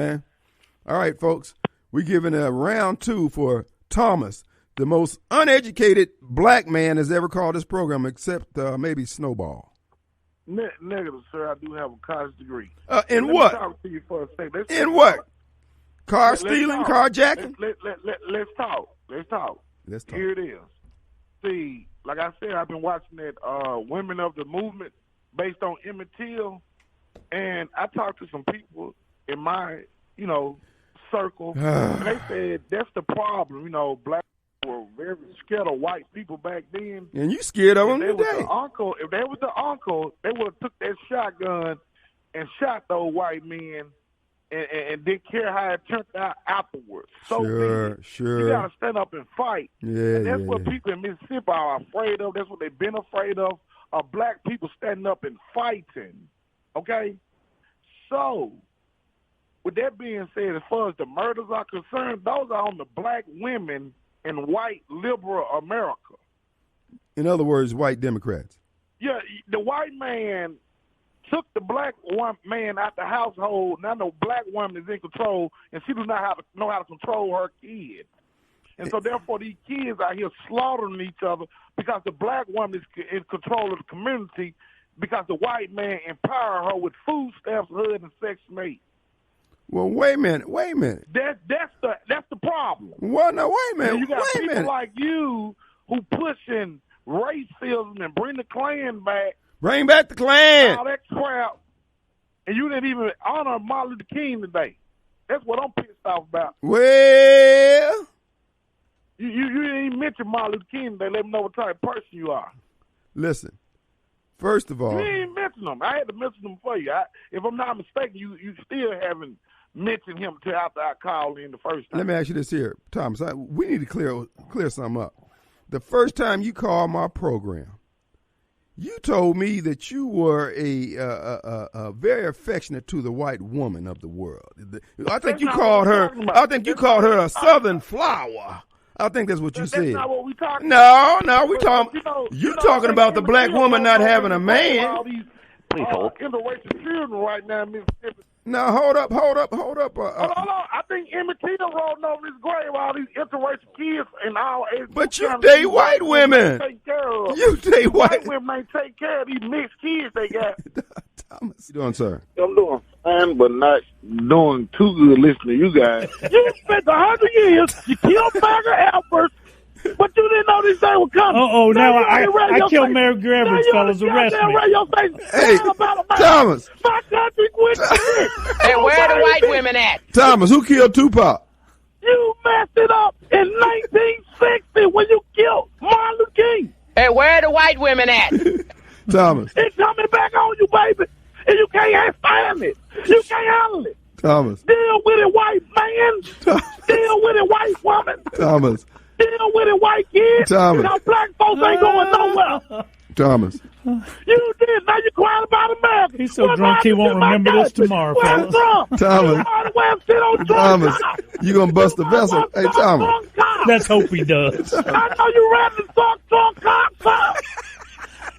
Man. All right, folks. We're giving a round 2 for Thomas, the most uneducated black man has ever called this program, except maybe Snowball. Negative, sir. I do have a college degree. In Let what? Me talk to you for a second. In what? Car stealing, carjacking? Let's talk. Let's talk. Here it is. See, like I said, I've been watching that Women of the Movement based on Emmett Till, and I talked to some people in my, circle, and they said that's the problem. Black people were very scared of white people back then. And you scared of them today. If they was the uncle, they would have took that shotgun and shot those white men and didn't care how it turned out afterwards. Sure. You got to stand up and fight. Yeah, and that's what people in Mississippi are afraid of. That's what they've been afraid of black people standing up and fighting. Okay? So, with that being said, as far as the murders are concerned, those are on the black women in white liberal America. In other words, white Democrats. Yeah, the white man took the black man out the household. Now the black woman is in control, and she does not know how to control her kids. And so, therefore, these kids out here slaughtering each other because the black woman is in control of the community because the white man empowered her with food stamps, hood, and sex mate. Well, wait a minute. That's the problem. Well, no, wait a minute. You got wait a people minute. like you who pushing racism and bring the Klan back. Bring back the Klan. All that crap. And you didn't even honor Martin Luther King today. That's what I'm pissed off about. Well, you didn't even mention Martin Luther King today. Let me know what type of person you are. listen. First of all, you didn't even mention him. I had to mention him for you. If I'm not mistaken, you still haven't mentioned him until after I called in the first time. let me ask you this here, Thomas. We need to clear something up. The first time you called my program, you told me that you were a very affectionate to the white woman of the world. I think you called her. I think you called her a Southern flower. I think that's what you said. That's not what we talking about. No, we talking. You talking about the black woman not having a man? Please hold. Interracial children right now in Mississippi. No, hold up. Hold on. I think Emmett Till rolling over his grave, all these interracial kids and all. But you date white women. You date white women ain't take care of these mixed kids they got. Thomas, you doing, sir? I'm doing fine, but not doing too good listening to you guys. You spent 100 years, you killed Bagger Albert, but you didn't know this day would come. Now I killed Mary Gravers, fellas. Arrest me. Hey, Thomas. My country quit shit. Hey, where are the white women at? Thomas, who killed Tupac? You messed it up in 1960 when you killed Martin Luther King. Hey, where are the white women at? Thomas. It's coming back on you, baby. And you can't stand it. You can't handle it. Thomas. Deal with it, white man. Deal with it, white woman. Thomas. Deal with it, white kids. Thomas. Now black folks ain't going nowhere. Thomas. You did. Now you crying about America. He's so drunk he won't remember this tomorrow, fellas. Thomas. Thomas. You gonna bust the vessel? Hey, Thomas. Let's hope he does. I know you rather suck drunk cops.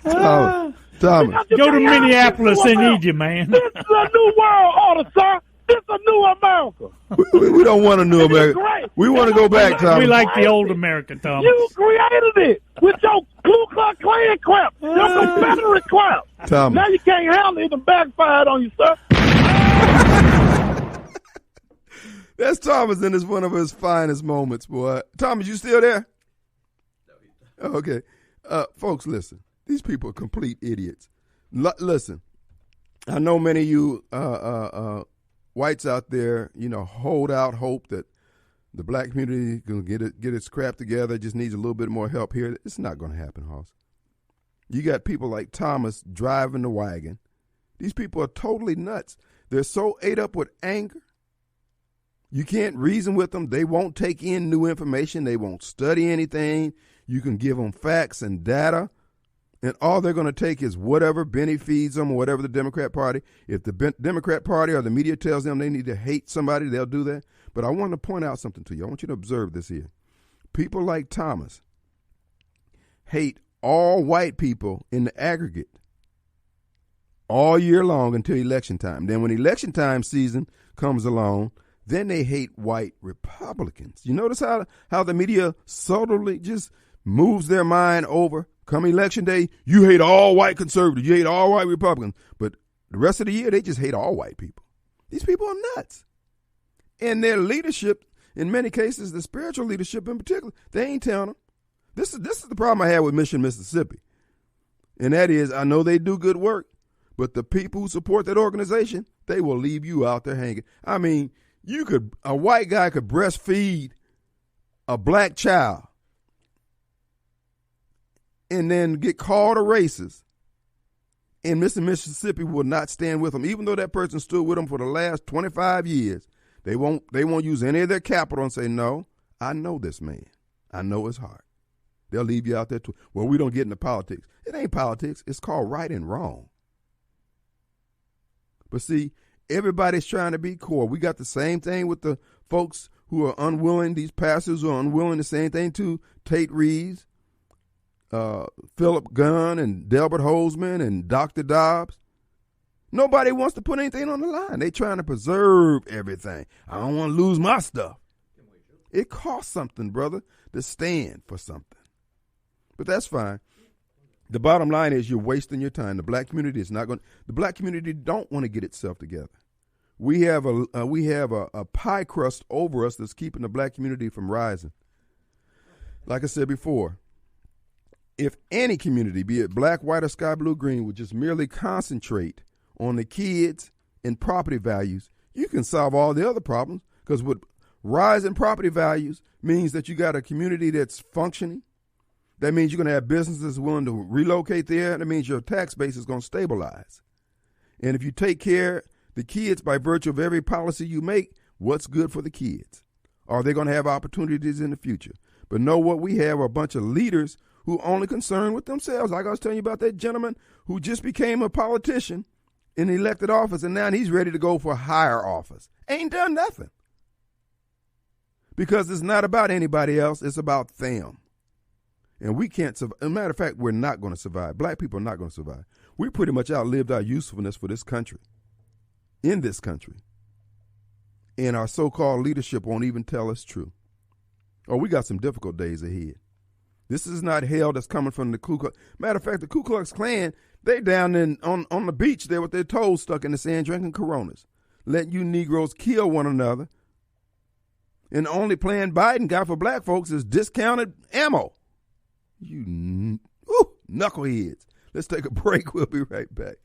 Thomas. Go to Minneapolis and eat you, man. This is a new world order, sir. This is a new America. We don't want a new America. We want to go back, Thomas. We like the old America, Thomas. You created it with your Ku Klux Klan crap, your Confederate crap. Thomas. Now you can't handle it and backfired on you, sir. That's Thomas, and it's one of his finest moments, boy. Thomas, you still there? Okay. Folks, listen. These people are complete idiots. Listen, I know many of you whites out there, hold out hope that the black community is going to get its crap together, just needs a little bit more help here. It's not going to happen, Hoss. You got people like Thomas driving the wagon. These people are totally nuts. They're so ate up with anger. You can't reason with them. They won't take in new information. They won't study anything. You can give them facts and data, and all they're going to take is whatever Benny feeds them or whatever the Democrat Party. If the Democrat Party or the media tells them they need to hate somebody, they'll do that. But I want to point out something to you. I want you to observe this here. People like Thomas hate all white people in the aggregate. all year long until election time. Then when election time season comes along, then they hate white Republicans. You notice how the media subtly just moves their mind over. Come election day, you hate all white conservatives, you hate all white Republicans. But the rest of the year, they just hate all white people. These people are nuts. And their leadership, in many cases, the spiritual leadership in particular, they ain't telling them. This is the problem I have with Mission Mississippi. And that is, I know they do good work, but the people who support that organization, they will leave you out there hanging. I mean, a white guy could breastfeed a black child and then get called a racist, and Mississippi will not stand with them, even though that person stood with them for the last 25 years. They won't use any of their capital and say, no, I know this man. I know his heart. They'll leave you out there too. Well, we don't get into politics. It ain't politics. It's called right and wrong. But see, everybody's trying to be core. We got the same thing with the folks who are unwilling, these pastors who are unwilling, the same thing to Tate Reeves, Philip Gunn, and Delbert Holzman, and Dr. Dobbs. Nobody wants to put anything on the line. They trying to preserve everything. I don't want to lose my stuff. It costs something, brother, to stand for something. But that's fine. The bottom line is you're wasting your time. The black community is not going. The black community don't want to get itself together. We have a pie crust over us that's keeping the black community from rising. Like I said before, if any community, be it black, white, or sky blue, green, would just merely concentrate on the kids and property values, you can solve all the other problems. Because with rising property values means that you got a community that's functioning. That means you're going to have businesses willing to relocate there. That means your tax base is going to stabilize. And if you take care of the kids by virtue of every policy you make, what's good for the kids? Are they going to have opportunities in the future? But no, what we have are a bunch of leaders who are only concerned with themselves. Like I was telling you about that gentleman who just became a politician in elected office, and now he's ready to go for higher office. Ain't done nothing. Because it's not about anybody else. It's about them. And we can't survive. As a matter of fact, we're not going to survive. Black people are not going to survive. We pretty much outlived our usefulness for this country, in this country. And our so-called leadership won't even tell us true. Oh, we got some difficult days ahead. This is not hell that's coming from the Ku Klux. Matter of fact, the Ku Klux Klan, they down on the beach there with their toes stuck in the sand drinking Coronas, letting you Negroes kill one another. And the only plan Biden got for black folks is discounted ammo. You knuckleheads. Let's take a break. We'll be right back.